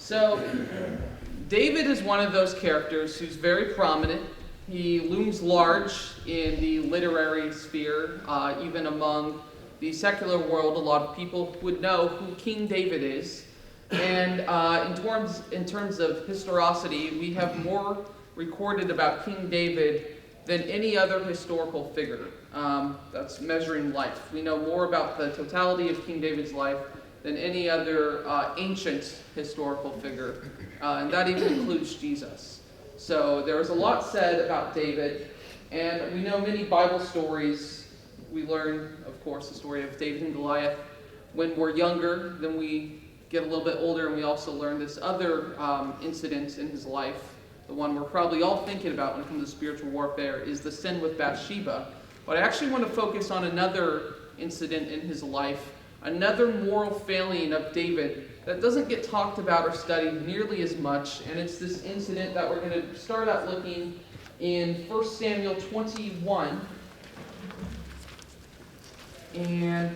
So, David is one of those characters who's very prominent. He looms large in the literary sphere, even among the secular world. A lot of people would know who King David is. And in terms of historicity, we have more recorded about King David than any other historical figure. That's measuring life. We know more about the totality of King David's life than any other ancient historical figure, and that even includes Jesus. So there is a lot said about David, and we know many Bible stories. We learn, of course, the story of David and Goliath when we're younger. Then we get a little bit older, and we also learn this other incident in his life. The one we're probably all thinking about when it comes to spiritual warfare is the sin with Bathsheba. But I actually want to focus on another incident in his life, another moral failing of David that doesn't get talked about or studied nearly as much, and it's this incident that we're going to start out looking in 1 Samuel 21. And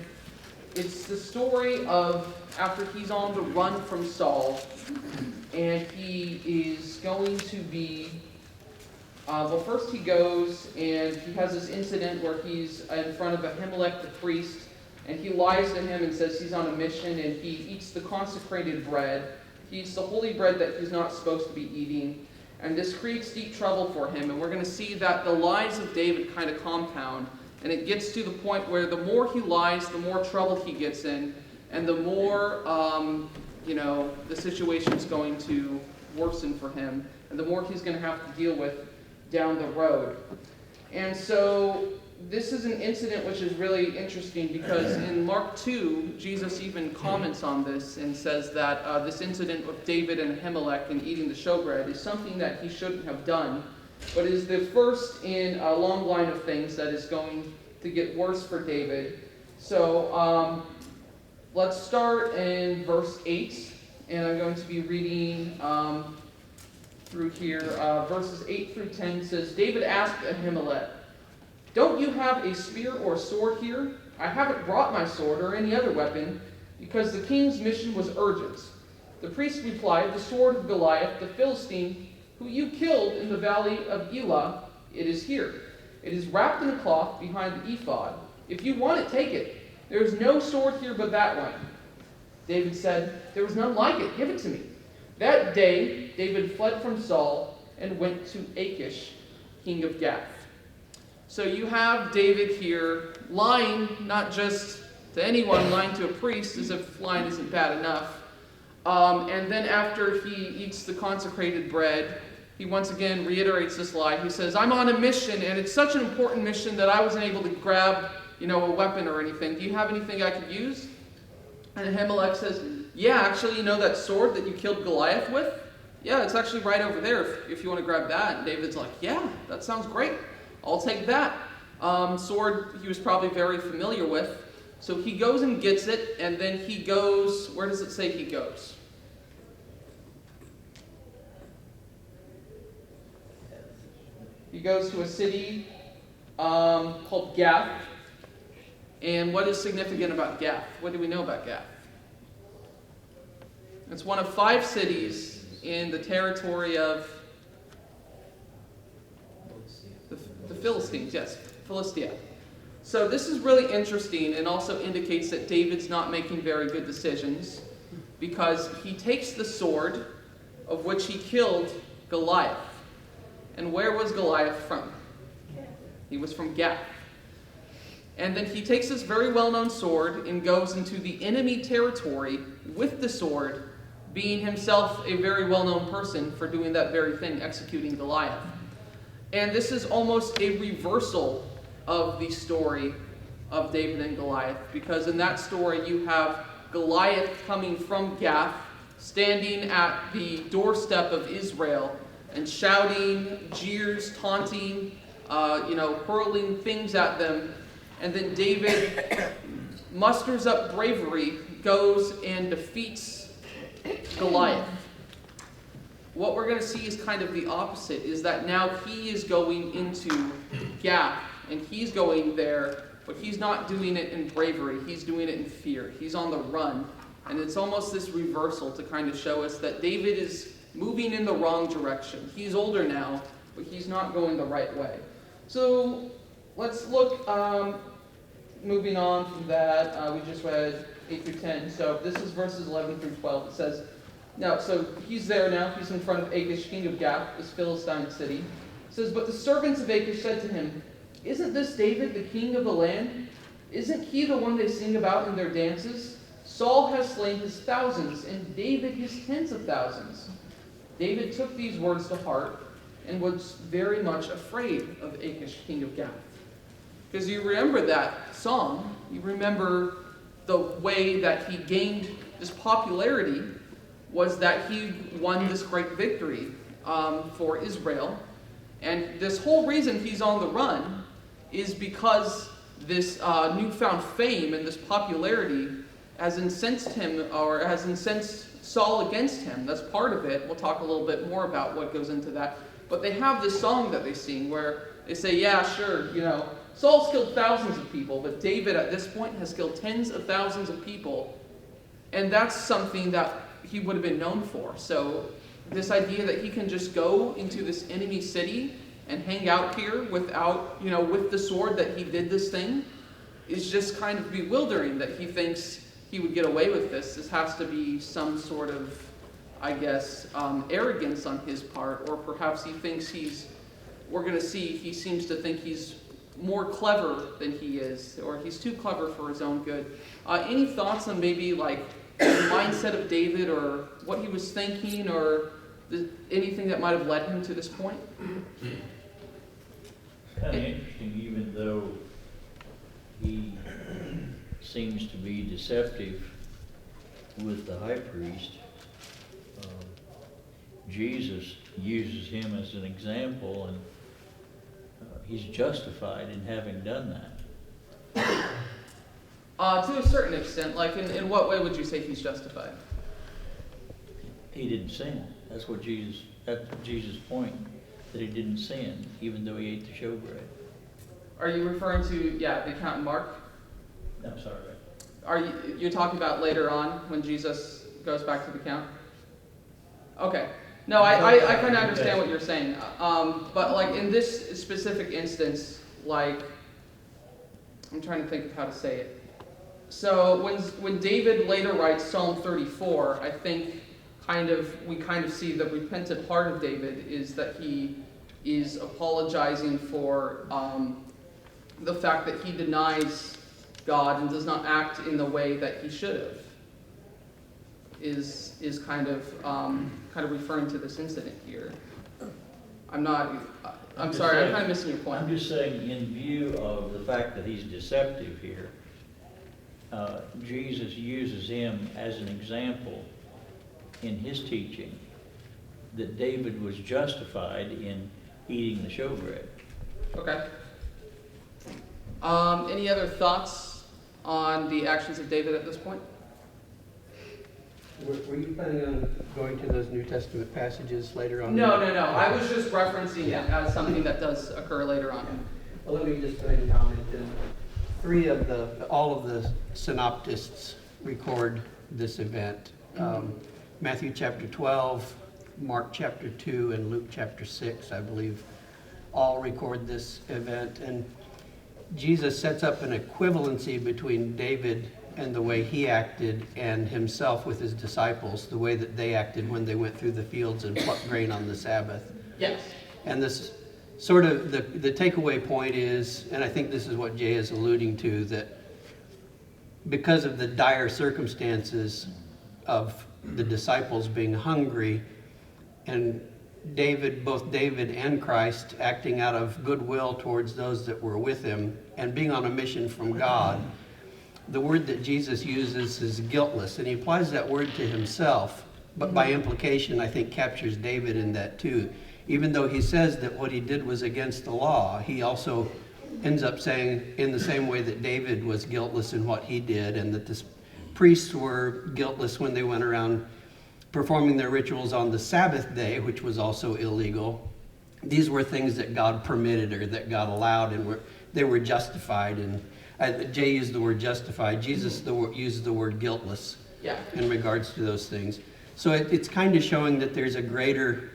it's the story of after he's on the run from Saul, and he is going to be, first he goes and he has this incident where he's in front of Ahimelech the priest, and he lies to him and says he's on a mission, and he eats the consecrated bread. He eats the holy bread that he's not supposed to be eating, and this creates deep trouble for him. And we're going to see that the lies of David kind of compound, and it gets to the point where the more he lies, the more trouble he gets in, and the more, the situation's going to worsen for him, and the more he's going to have to deal with down the road. And so this is an incident which is really interesting because in Mark 2, Jesus even comments on this and says that this incident with David and Ahimelech and eating the showbread is something that he shouldn't have done, but is the first in a long line of things that is going to get worse for David. So let's start in verse 8, and I'm going to be reading through here. Verses 8 through 10 says, David asked Ahimelech, "Don't you have a spear or a sword here? I haven't brought my sword or any other weapon, because the king's mission was urgent." The priest replied, "The sword of Goliath, the Philistine, who you killed in the valley of Elah, it is here. It is wrapped in a cloth behind the ephod. If you want it, take it. There is no sword here but that one." David said, "There was none like it. Give it to me." That day, David fled from Saul and went to Achish, king of Gath. So you have David here lying, not just to anyone, lying to a priest, as if lying isn't bad enough. And then after he eats the consecrated bread, he once again reiterates this lie. He says, "I'm on a mission, and it's such an important mission that I wasn't able to grab, a weapon or anything. Do you have anything I could use?" And Ahimelech says, "Yeah, actually, that sword that you killed Goliath with? Yeah, it's actually right over there if you want to grab that." And David's like, "Yeah, that sounds great. I'll take that." Sword he was probably very familiar with. So he goes and gets it, and then he goes, where does it say he goes? He goes to a city called Gath. And what is significant about Gath? What do we know about Gath? It's one of 5 cities in the territory of the Philistines, yes, Philistia. So this is really interesting and also indicates that David's not making very good decisions because he takes the sword of which he killed Goliath. And where was Goliath from? He was from Gath. And then he takes this very well-known sword and goes into the enemy territory with the sword, being himself a very well-known person for doing that very thing, executing Goliath. And this is almost a reversal of the story of David and Goliath, because in that story you have Goliath coming from Gath, standing at the doorstep of Israel and shouting, jeers, taunting, hurling things at them. And then David musters up bravery, goes and defeats Goliath. What we're going to see is kind of the opposite, is that now he is going into Gath, and he's going there, but he's not doing it in bravery. He's doing it in fear. He's on the run. And it's almost this reversal to kind of show us that David is moving in the wrong direction. He's older now, but he's not going the right way. So let's look, moving on from that, we just read 8 through 10. So this is verses 11 through 12. It says, now, so he's there now. He's in front of Achish, king of Gath, this Philistine city. It says, but the servants of Achish said to him, isn't this David, the king of the land? Isn't he the one they sing about in their dances? Saul has slain his thousands, and David his tens of thousands. David took these words to heart and was very much afraid of Achish, king of Gath. Because you remember that song, you remember the way that he gained this popularity was that he won this great victory for Israel. And this whole reason he's on the run is because this newfound fame and this popularity has incensed him, or has incensed Saul against him. That's part of it. We'll talk a little bit more about what goes into that. But they have this song that they sing where they say, yeah, sure, Saul's killed thousands of people, but David at this point has killed tens of thousands of people. And that's something that he would have been known for. So this idea that he can just go into this enemy city and hang out here without, with the sword that he did this thing is just kind of bewildering that he thinks he would get away with this. This has to be some sort of, arrogance on his part, or perhaps he thinks we're going to see, he seems to think he's more clever than he is, or he's too clever for his own good. Any thoughts on maybe the mindset of David, or what he was thinking, or anything that might have led him to this point? It's kind of interesting, even though he seems to be deceptive with the high priest, Jesus uses him as an example, and he's justified in having done that. To a certain extent, in what way would you say he's justified? He didn't sin. That's Jesus' point, that he didn't sin, even though he ate the showbread. Are you referring to, the account in Mark? No, sorry. You're talking about later on when Jesus goes back to the count? Okay. No, I kind of understand what you're saying. But in this specific instance, I'm trying to think of how to say it. So when David later writes Psalm 34, I think we kind of see the repentant heart of David is that he is apologizing for the fact that he denies God and does not act in the way that he should have. Is kind of referring to this incident here. I'm sorry, I'm kind of missing your point. I'm just saying, in view of the fact that he's deceptive here, Jesus uses him as an example in his teaching that David was justified in eating the showbread. Okay. Any other thoughts on the actions of David at this point? Were you planning on going to those New Testament passages later on? No. I was just referencing it as something that does occur later on. Well, let me just go ahead and comment. All of the synoptists record this event. Matthew chapter 12, Mark chapter 2, and Luke chapter 6, I believe, all record this event. And Jesus sets up an equivalency between David and the way he acted and himself with his disciples, the way that they acted when they went through the fields and plucked grain on the Sabbath. Yes. And this sort of, the takeaway point is, and I think this is what Jay is alluding to, that because of the dire circumstances of the disciples being hungry, and both David and Christ acting out of goodwill towards those that were with him and being on a mission from God, the word that Jesus uses is guiltless, and he applies that word to himself, but by implication, I think, captures David in that too. Even though he says that what he did was against the law, he also ends up saying in the same way that David was guiltless in what he did, and that the priests were guiltless when they went around performing their rituals on the Sabbath day, which was also illegal. These were things that God permitted or that God allowed, and they were justified. And Jay used the word justified. Jesus used the word guiltless. Yeah. in regards to those things. So it's kind of showing that there's a greater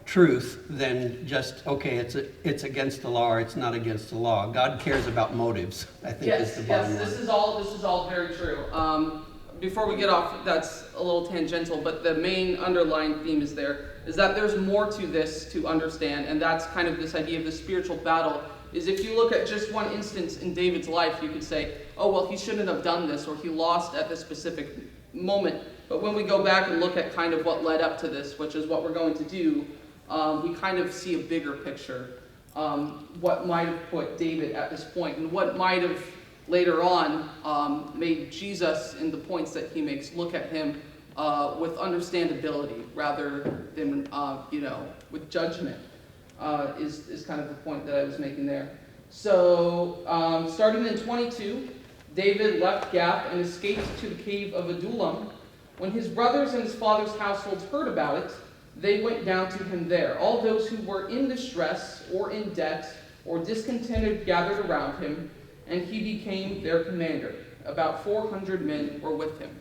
truth than just, okay, it's against the law or it's not against the law. God cares about motives, I think is the bottom line. This is all very true. Before we get off, that's a little tangential, but the main underlying theme is that there's more to this to understand, and that's kind of this idea of the spiritual battle. Is if you look at just one instance in David's life, you could say, oh, well, he shouldn't have done this, or he lost at this specific moment. But when we go back and look at kind of what led up to this, which is what we're going to do, we kind of see a bigger picture. What might have put David at this point, and what might have later on made Jesus, in the points that he makes, look at him with understandability rather than with judgment. Is kind of the point that I was making there. So, starting in 22, David left Gath and escaped to the cave of Adullam. When his brothers and his father's households heard about it, they went down to him there. All those who were in distress or in debt or discontented gathered around him, and he became their commander. About 400 men were with him.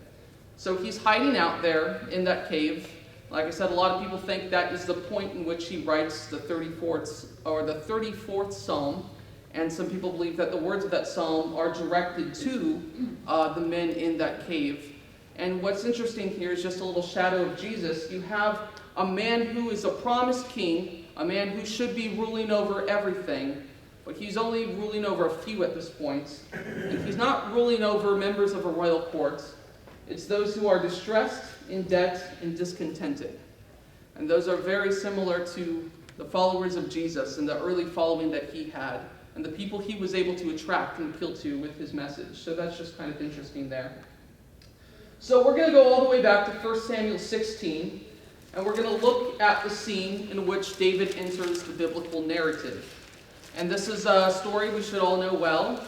So he's hiding out there in that cave. Like I said, a lot of people think that is the point in which he writes the 34th Psalm, and some people believe that the words of that psalm are directed to the men in that cave. And what's interesting here is just a little shadow of Jesus. You have a man who is a promised king, a man who should be ruling over everything, but he's only ruling over a few at this point. And he's not ruling over members of a royal court. It's those who are distressed, in debt, and discontented. And those are very similar to the followers of Jesus and the early following that he had, and the people he was able to attract and appeal to with his message. So that's just kind of interesting there. So we're going to go all the way back to 1 Samuel 16, and we're going to look at the scene in which David enters the biblical narrative. And this is a story we should all know well,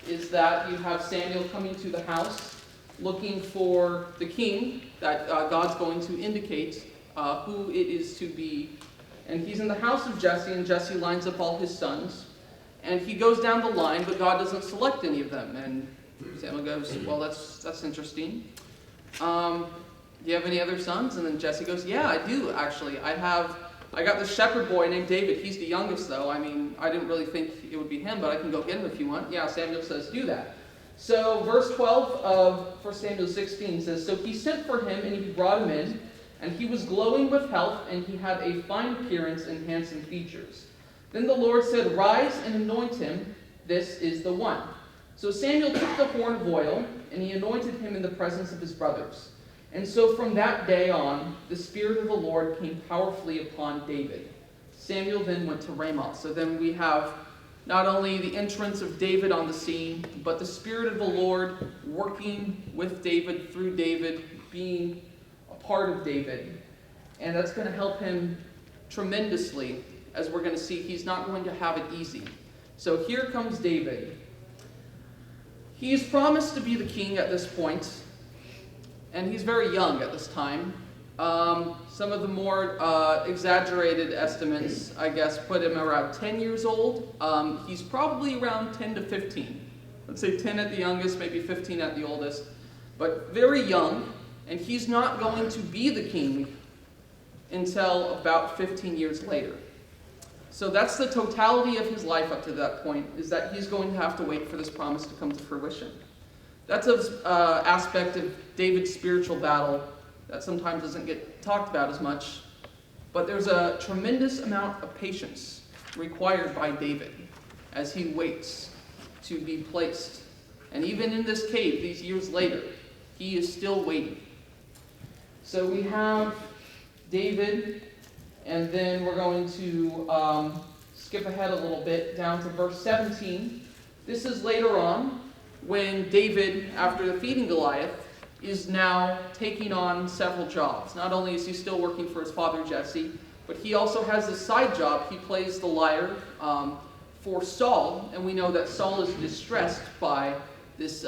is that you have Samuel coming to the house looking for the king that God's going to indicate who it is to be. And he's in the house of Jesse, and Jesse lines up all his sons. And he goes down the line, but God doesn't select any of them. And Samuel goes, well, that's interesting. Do you have any other sons? And then Jesse goes, yeah, I do, actually. I got this shepherd boy named David. He's the youngest, though. I mean, I didn't really think it would be him, but I can go get him if you want. Yeah, Samuel says, do that. So verse 12 of 1 Samuel 16 says, so he sent for him, and he brought him in, and he was glowing with health, and he had a fine appearance and handsome features. Then the Lord said, rise and anoint him. This is the one. So Samuel took the horn of oil, and he anointed him in the presence of his brothers. And so from that day on, the Spirit of the Lord came powerfully upon David. Samuel then went to Ramoth. So then we have not only the entrance of David on the scene, but the Spirit of the Lord working with David, through David, being a part of David. And that's going to help him tremendously. As we're going to see, he's not going to have it easy. So here comes David. He is promised to be the king at this point, and he's very young at this time. Some of the more exaggerated estimates, I guess, put him around 10 years old. He's probably around 10 to 15. Let's say 10 at the youngest, maybe 15 at the oldest. But very young, and he's not going to be the king until about 15 years later. So that's the totality of his life up to that point, is that he's going to have to wait for this promise to come to fruition. That's an aspect of David's spiritual battle that sometimes doesn't get talked about as much. But there's a tremendous amount of patience required by David as he waits to be placed. And even in this cave, these years later, he is still waiting. So we have David, and then we're going to skip ahead a little bit down to verse 17. This is later on when David, after defeating Goliath, is now taking on several jobs. Not only is he still working for his father Jesse, but he also has a side job. He plays the lyre for Saul, and we know that Saul is distressed by this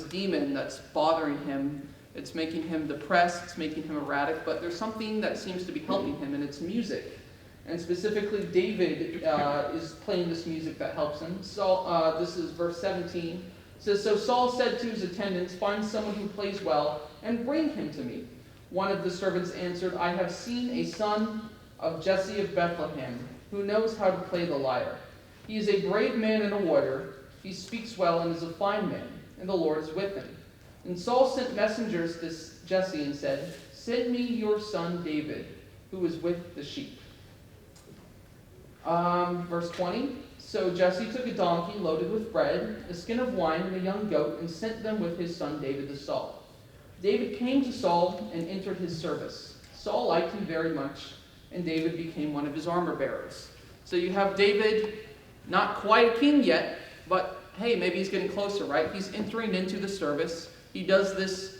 demon that's bothering him. It's making him depressed, it's making him erratic, but there's something that seems to be helping him, and it's music. And specifically, David is playing this music that helps him. So this is verse 17. It says, so Saul said to his attendants, find someone who plays well and bring him to me. One of the servants answered, I have seen a son of Jesse of Bethlehem who knows how to play the lyre. He is a brave man and a warrior. He speaks well and is a fine man, and the Lord is with him. And Saul sent messengers to Jesse and said, send me your son David, who is with the sheep. Verse 20. So Jesse took a donkey loaded with bread, a skin of wine, and a young goat, and sent them with his son David to Saul. David came to Saul and entered his service. Saul liked him very much, and David became one of his armor bearers. So you have David, not quite a king yet, but hey, maybe he's getting closer, right? He's entering into the service. He does this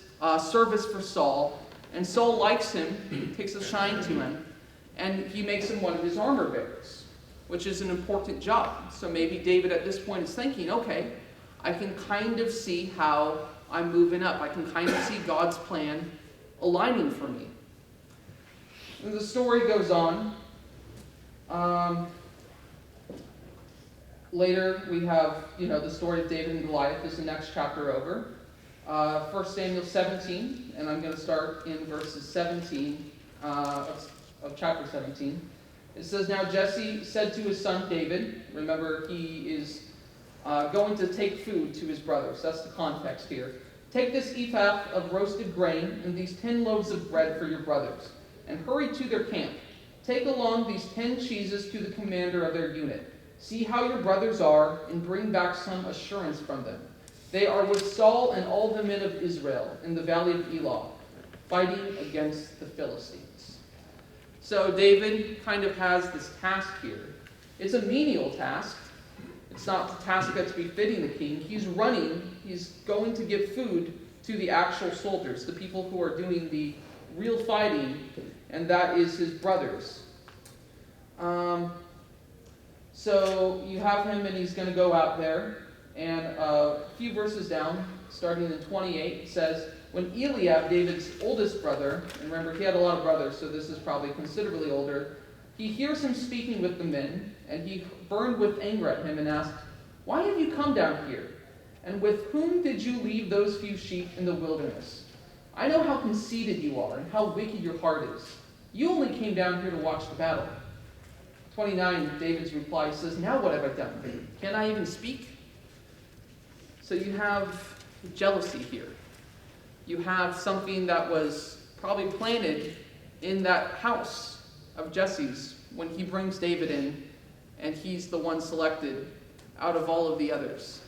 service for Saul, and Saul likes him, takes a shine to him, and he makes him one of his armor bearers, which is an important job. So maybe David at this point is thinking, okay, I can kind of see how I'm moving up. I can kind of see God's plan aligning for me. And the story goes on. Later we have, the story of David and Goliath is the next chapter over. 1 Samuel 17, and I'm going to start in verses 17 of chapter 17. It says, now Jesse said to his son David, remember he is going to take food to his brothers. That's the context here. Take this ephah of roasted grain and these 10 loaves of bread for your brothers, and hurry to their camp. Take along these 10 cheeses to the commander of their unit. See how your brothers are, and bring back some assurance from them. They are with Saul and all the men of Israel in the valley of Elah, fighting against the Philistines. So David kind of has this task here. It's a menial task. It's not the task that's befitting the king. He's going to give food to the actual soldiers, the people who are doing the real fighting, and that is his brothers. So you have him, and he's going to go out there, and a few verses down, starting in 28, it says, when Eliab, David's oldest brother, and remember he had a lot of brothers, so this is probably considerably older, he hears him speaking with the men, and he burned with anger at him and asked, why have you come down here? And with whom did you leave those few sheep in the wilderness? I know how conceited you are and how wicked your heart is. You only came down here to watch the battle. 29, David's reply says, now what have I done? Can I even speak? So you have jealousy here. You have something that was probably planted in that house of Jesse's when he brings David in, and he's the one selected out of all of the others.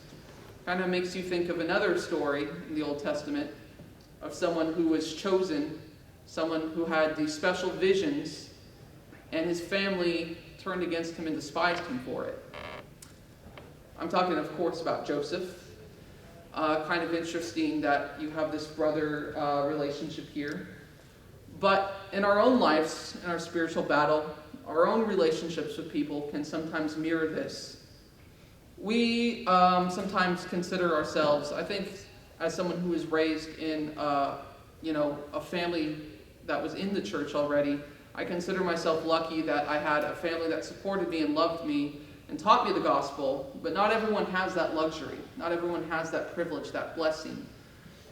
Kind of makes you think of another story in the Old Testament of someone who was chosen, someone who had these special visions, and his family turned against him and despised him for it. I'm talking, of course, about Joseph. Kind of interesting that you have this brother relationship here. But in our own lives, in our spiritual battle, our own relationships with people can sometimes mirror this. We sometimes consider ourselves, I think, as someone who was raised in a family that was in the church already, I consider myself lucky that I had a family that supported me and loved me and taught me the gospel, but not everyone has that luxury. Not everyone has that privilege, that blessing.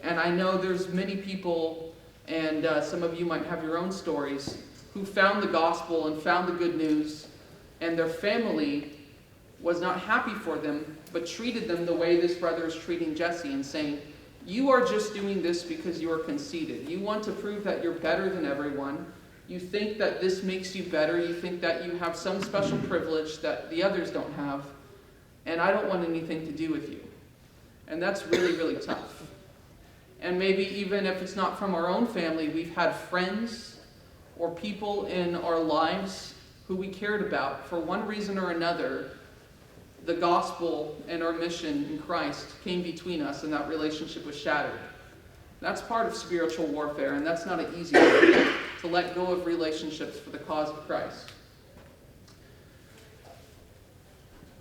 And I know there's many people, and some of you might have your own stories, who found the gospel and found the good news, and their family was not happy for them, but treated them the way this brother is treating Jesse and saying, you are just doing this because you are conceited. You want to prove that you're better than everyone. You think that this makes you better. You think that you have some special privilege that the others don't have. And I don't want anything to do with you. And that's really, really tough. And maybe even if it's not from our own family, we've had friends or people in our lives who we cared about. For one reason or another, the gospel and our mission in Christ came between us, and that relationship was shattered. That's part of spiritual warfare, and that's not an easy thing, to let go of relationships for the cause of Christ.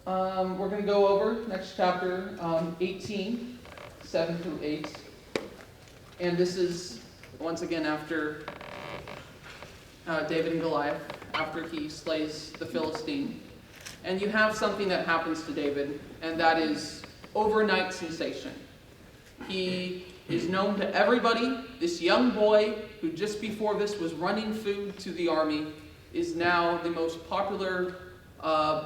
We're going to go over next chapter 18, 7 through 8. And this is, once again, after David and Goliath, after he slays the Philistine. And you have something that happens to David, and that is overnight sensation. He is known to everybody. This young boy, who just before this was running food to the army, is now the most popular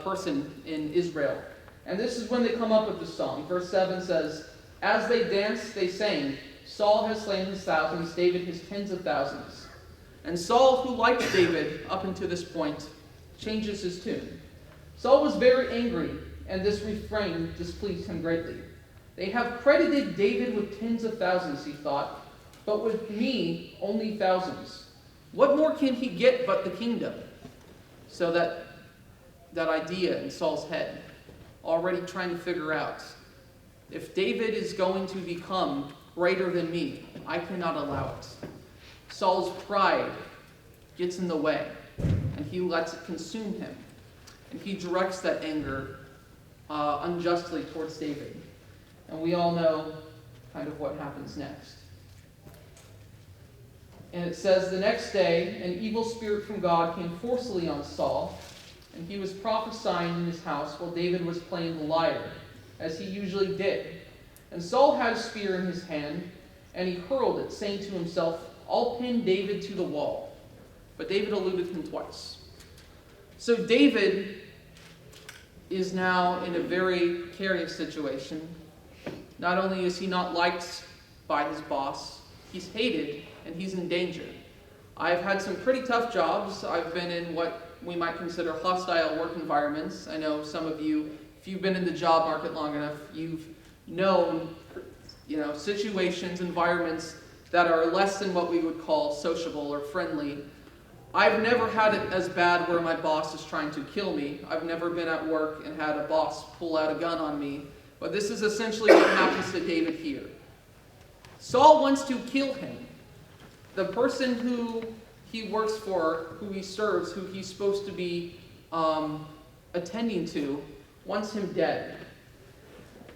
person in Israel. And this is when they come up with the song. Verse 7 says, "As they danced, they sang, Saul has slain his thousands, David his tens of thousands." And Saul, who liked David up until this point, changes his tune. Saul was very angry, and this refrain displeased him greatly. "They have credited David with tens of thousands," he thought, "but with me only thousands. What more can he get but the kingdom?" So that idea in Saul's head, already trying to figure out, if David is going to become greater than me, I cannot allow it. Saul's pride gets in the way, and he lets it consume him. And he directs that anger unjustly towards David. And we all know kind of what happens next. And it says, "The next day, an evil spirit from God came forcibly on Saul, and he was prophesying in his house while David was playing the lyre, as he usually did. And Saul had a spear in his hand, and he hurled it, saying to himself, 'I'll pin David to the wall.' But David eluded him twice." So David is now in a very precarious situation. Not only is he not liked by his boss, he's hated, and he's in danger. I've had some pretty tough jobs. I've been in what we might consider hostile work environments. I know some of you, if you've been in the job market long enough, you've known, situations, environments that are less than what we would call sociable or friendly. I've never had it as bad where my boss is trying to kill me. I've never been at work and had a boss pull out a gun on me. But this is essentially what happens to David here. Saul wants to kill him. The person who he works for, who he serves, who he's supposed to be attending to, wants him dead.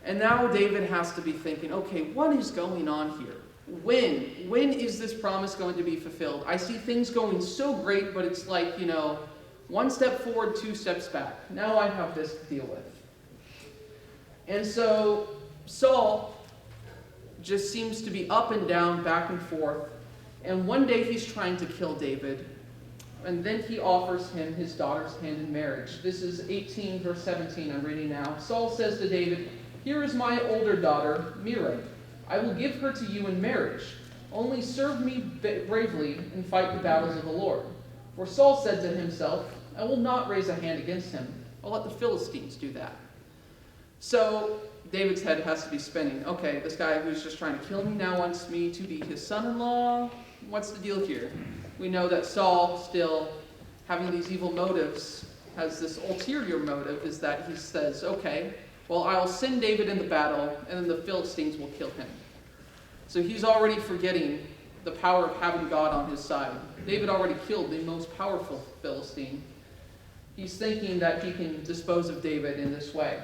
And now David has to be thinking, okay, what is going on here? When is this promise going to be fulfilled? I see things going so great, but it's like, one step forward, two steps back. Now I have this to deal with. And so Saul just seems to be up and down, back and forth. And one day he's trying to kill David. And then he offers him his daughter's hand in marriage. This is 18 verse 17 I'm reading now. Saul says to David, "Here is my older daughter, Merab. I will give her to you in marriage. Only serve me bravely and fight the battles of the Lord." For Saul said to himself, "I will not raise a hand against him. I'll let the Philistines do that." So David's head has to be spinning. Okay, this guy who's just trying to kill me now wants me to be his son-in-law. What's the deal here? We know that Saul, still having these evil motives, has this ulterior motive, is that he says, okay, well, I'll send David in the battle, and then the Philistines will kill him. So he's already forgetting the power of having God on his side. David already killed the most powerful Philistine. He's thinking that he can dispose of David in this way.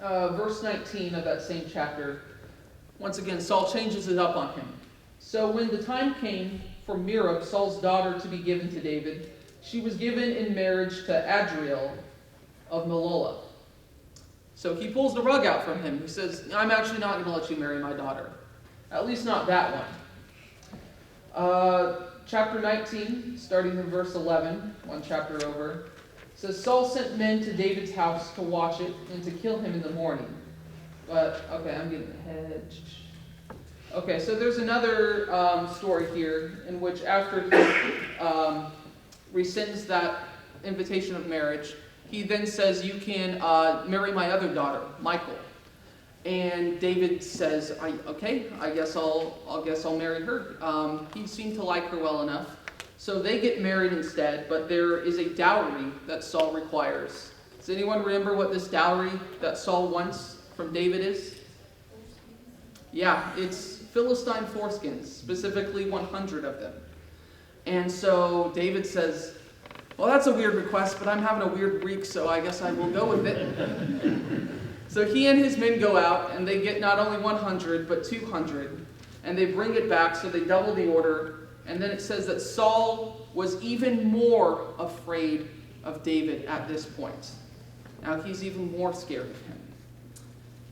Verse 19 of that same chapter, once again, Saul changes it up on him. "So when the time came for Merab, Saul's daughter, to be given to David, she was given in marriage to Adriel of Meholah." So he pulls the rug out from him. He says, "I'm actually not going to let you marry my daughter. At least not that one." Chapter 19, starting in verse 11, one chapter over, says, "Saul sent men to David's house to watch it and to kill him in the morning." But, okay, I'm getting ahead. Okay, so there's another story here in which after he rescinds that invitation of marriage, he then says, "You can marry my other daughter, Michal." And David says, I guess I'll marry her. He seemed to like her well enough. So they get married instead, but there is a dowry that Saul requires. Does anyone remember what this dowry that Saul wants from David is? Yeah, it's Philistine foreskins, specifically 100 of them. And so David says, well, that's a weird request, but I'm having a weird week, so I guess I will go with it. So he and his men go out, and they get not only 100, but 200. And they bring it back, so they double the order. And then it says that Saul was even more afraid of David at this point. Now he's even more scared of him.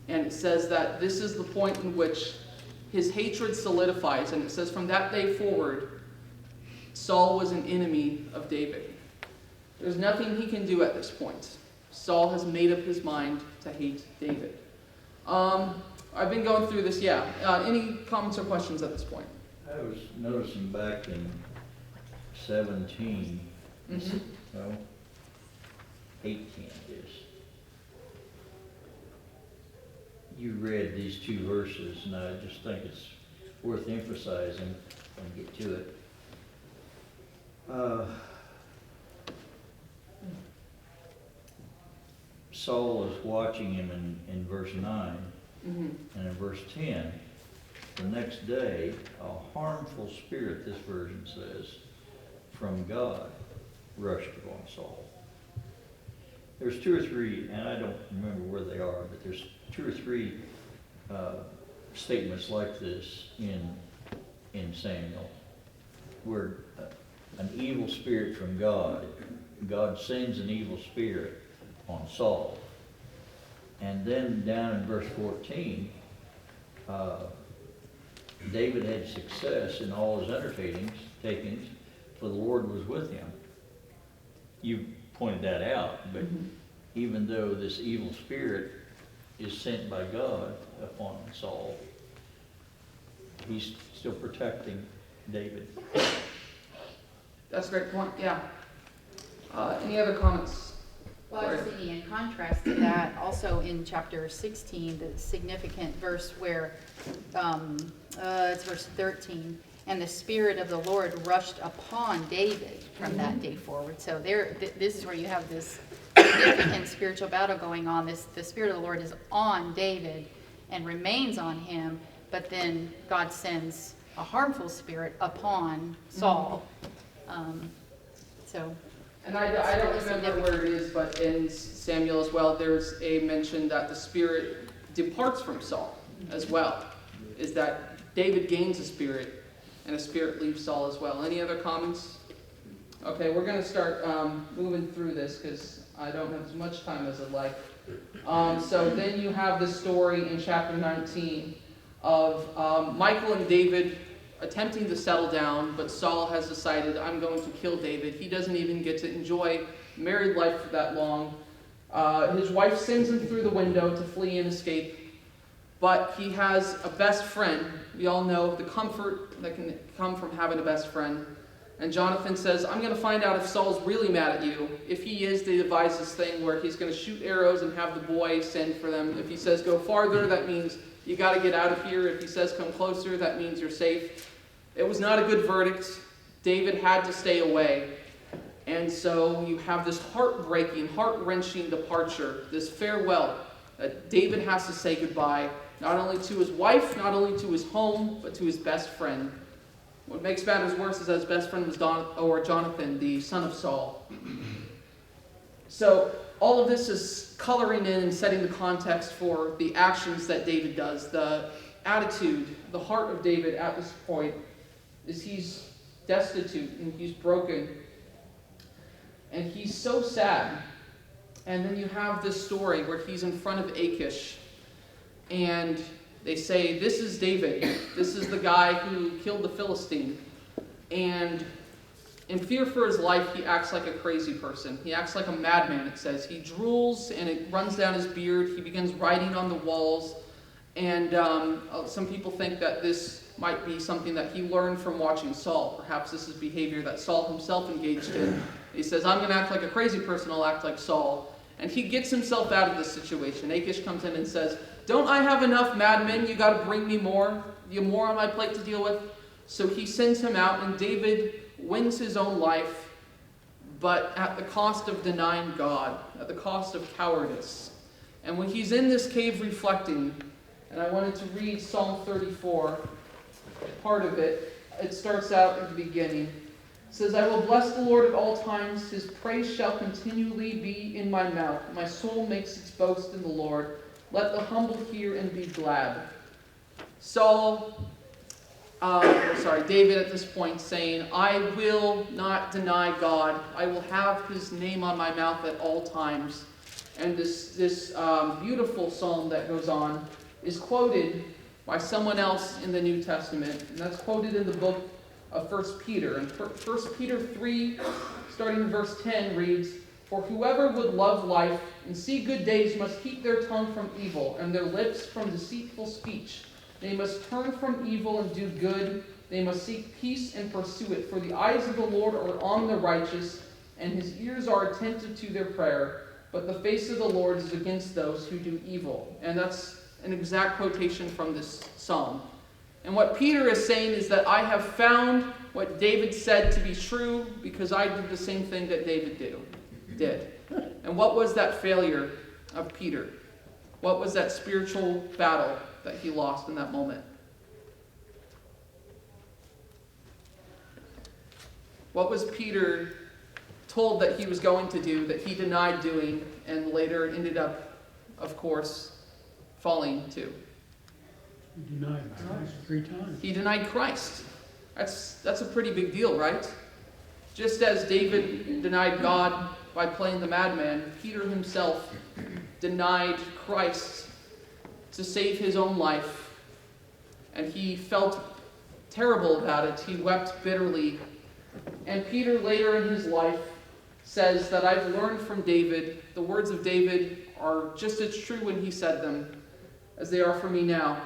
And it says that this is the point in which his hatred solidifies. And it says from that day forward, Saul was an enemy of David. There's nothing he can do at this point. Saul has made up his mind to hate David. I've been going through this, yeah. Any comments or questions at this point? I was noticing back in 17, Mm-hmm. well, 18 it is. You read these two verses, and I just think it's worth emphasizing when we get to it. Saul is watching him in verse 9, Mm-hmm. and in verse 10, the next day, a harmful spirit, this version says, from God rushed upon Saul. There's two or three, and I don't remember where they are, but there's two or three statements like this in Samuel, where an evil spirit from God sends an evil spirit on Saul. And then down in verse 14, David had success in all his takings, for the Lord was with him. You pointed that out, but even though this evil spirit is sent by God upon Saul, he's still protecting David. That's a great point, yeah. Any other comments? Well, I was thinking in contrast to that, also in chapter 16, the significant verse where, it's verse 13, and the Spirit of the Lord rushed upon David from that day forward. So this is where you have this significant spiritual battle going on. The Spirit of the Lord is on David and remains on him, but then God sends a harmful spirit upon Saul. And I don't remember where it is, but in Samuel as well, there's a mention that the spirit departs from Saul as well. Is that David gains a spirit, and a spirit leaves Saul as well. Any other comments? Okay, we're going to start moving through this because I don't have as much time as I'd like. So then you have the story in chapter 19 of Michal and David attempting to settle down, but Saul has decided, I'm going to kill David. He doesn't even get to enjoy married life for that long. His wife sends him through the window to flee and escape, but he has a best friend. We all know the comfort that can come from having a best friend. And Jonathan says, I'm going to find out if Saul's really mad at you. If he is, they devise this thing where he's going to shoot arrows and have the boy send for them. If he says go farther, that means you got to get out of here. If he says come closer, that means you're safe. It was not a good verdict. David had to stay away. And so you have this heartbreaking, heart-wrenching departure, this farewell that David has to say goodbye, not only to his wife, not only to his home, but to his best friend. What makes matters worse is that his best friend was Jonathan, the son of Saul. So all of this is coloring in and setting the context for the actions that David does. The attitude, the heart of David at this point is he's destitute and he's broken. And he's so sad. And then you have this story where he's in front of Achish. And they say, this is David. This is the guy who killed the Philistine. And in fear for his life, he acts like a crazy person. He acts like a madman, it says. He drools and it runs down his beard. He begins writing on the walls. And some people think that this might be something that he learned from watching Saul. Perhaps this is behavior that Saul himself engaged in. He says, I'm going to act like a crazy person, I'll act like Saul. And he gets himself out of this situation. Achish comes in and says, don't I have enough madmen? You got to bring me more. You have more on my plate to deal with. So he sends him out, and David wins his own life, but at the cost of denying God, at the cost of cowardice. And when he's in this cave reflecting, and I wanted to read Psalm 34, part of it. It starts out at the beginning. It says, I will bless the Lord at all times. His praise shall continually be in my mouth. My soul makes its boast in the Lord. Let the humble hear and be glad. David at this point saying, I will not deny God. I will have his name on my mouth at all times. And this beautiful psalm that goes on is quoted by someone else in the New Testament, and that's quoted in the book of 1 Peter. And 1 Peter 3, starting in verse 10, reads, "For whoever would love life and see good days must keep their tongue from evil and their lips from deceitful speech. They must turn from evil and do good. They must seek peace and pursue it. For the eyes of the Lord are on the righteous, and his ears are attentive to their prayer. But the face of the Lord is against those who do evil." And that's an exact quotation from this psalm. And what Peter is saying is that I have found what David said to be true because I did the same thing that David did. And what was that failure of Peter? What was that spiritual battle that he lost in that moment? What was Peter told that he was going to do that he denied doing and later ended up, of course, falling to? He denied Christ 3 times. He denied Christ. That's a pretty big deal, right? Just as David denied God by playing the madman, Peter himself denied Christ to save his own life. And he felt terrible about it. He wept bitterly. And Peter later in his life says that I've learned from David, the words of David are just as true when he said them as they are for me now.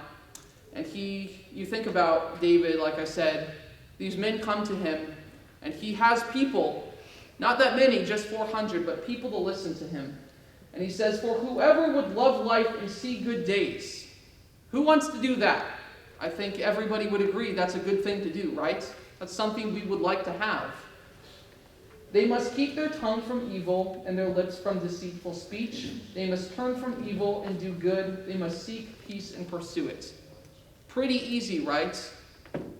And you think about David, like I said, these men come to him, and he has people, not that many, just 400, but people to listen to him. And he says, "For whoever would love life and see good days." Who wants to do that? I think everybody would agree that's a good thing to do, right? That's something we would like to have. "They must keep their tongue from evil and their lips from deceitful speech. They must turn from evil and do good. They must seek peace and pursue it." Pretty easy, right?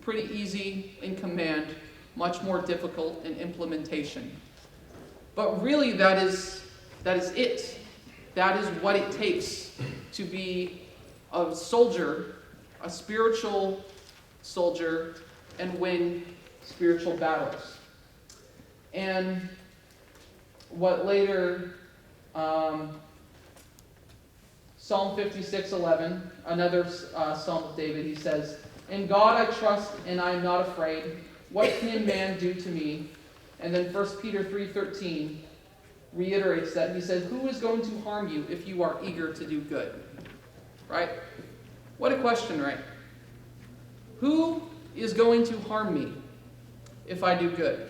Pretty easy in command, much more difficult in implementation. But really, that is it. That is what it takes to be a soldier, a spiritual soldier, and win spiritual battles. And what later, Psalm 56:11, another Psalm of David, he says, "In God I trust and I am not afraid. What can man do to me?" And then 1 Peter 3:13 reiterates that. He says, "Who is going to harm you if you are eager to do good?" Right? What a question, right? Who is going to harm me if I do good?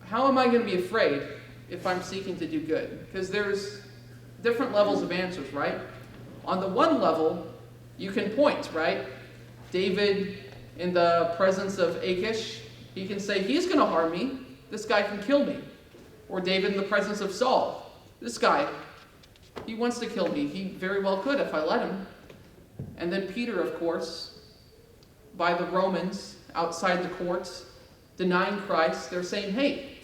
How am I going to be afraid if I'm seeking to do good? Because there's different levels of answers, right? On the one level, you can point, right? David, in the presence of Achish, he can say, he's going to harm me. This guy can kill me. Or David in the presence of Saul. This guy, he wants to kill me. He very well could if I let him. And then Peter, of course, by the Romans outside the courts, denying Christ. They're saying, hey,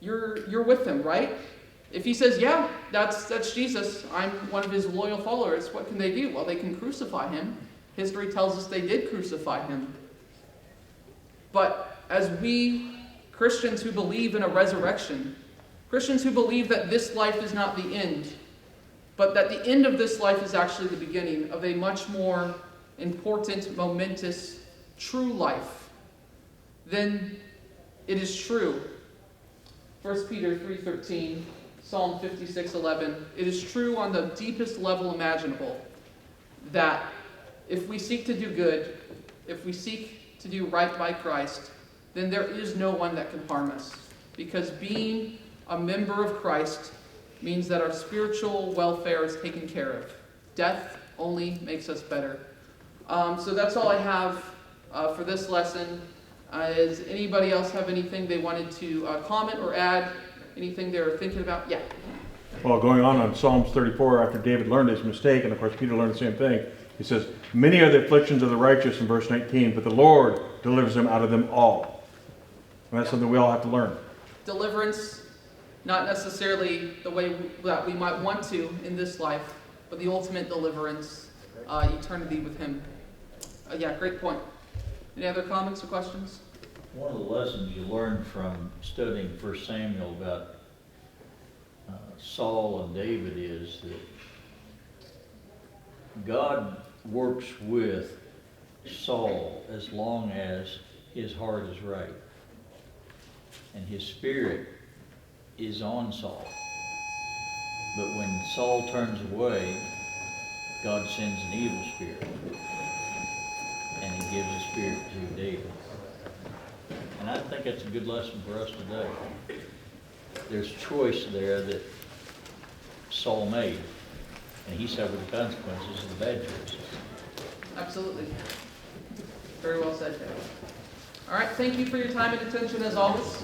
you're with him, right? If he says, yeah, that's Jesus, I'm one of his loyal followers, what can they do? Well, they can crucify him. History tells us they did crucify him. But as we Christians who believe in a resurrection, Christians who believe that this life is not the end, but that the end of this life is actually the beginning of a much more important, momentous, true life, then it is true. 1 Peter 3:13, Psalm 56:11, it is true on the deepest level imaginable that if we seek to do good, if we seek to do right by Christ, then there is no one that can harm us. Because being a member of Christ means that our spiritual welfare is taken care of. Death only makes us better. So that's all I have for this lesson. Does anybody else have anything they wanted to comment or add? Anything they were thinking about? Yeah. Well, going on Psalms 34, after David learned his mistake, and of course Peter learned the same thing, he says, many are the afflictions of the righteous in verse 19, but the Lord delivers them out of them all. And that's something we all have to learn. Deliverance, not necessarily the way that we might want to in this life, but the ultimate deliverance, eternity with him. Yeah, great point. Any other comments or questions? One of the lessons you learn from studying 1 Samuel about Saul and David is that God works with Saul as long as his heart is right. And his spirit is on Saul. But when Saul turns away, God sends an evil spirit. And he gives a spirit to David. And I think that's a good lesson for us today. There's choice there that Saul made, and he suffered the consequences of the bad choices. Absolutely. Very well said, David. All right, thank you for your time and attention as always.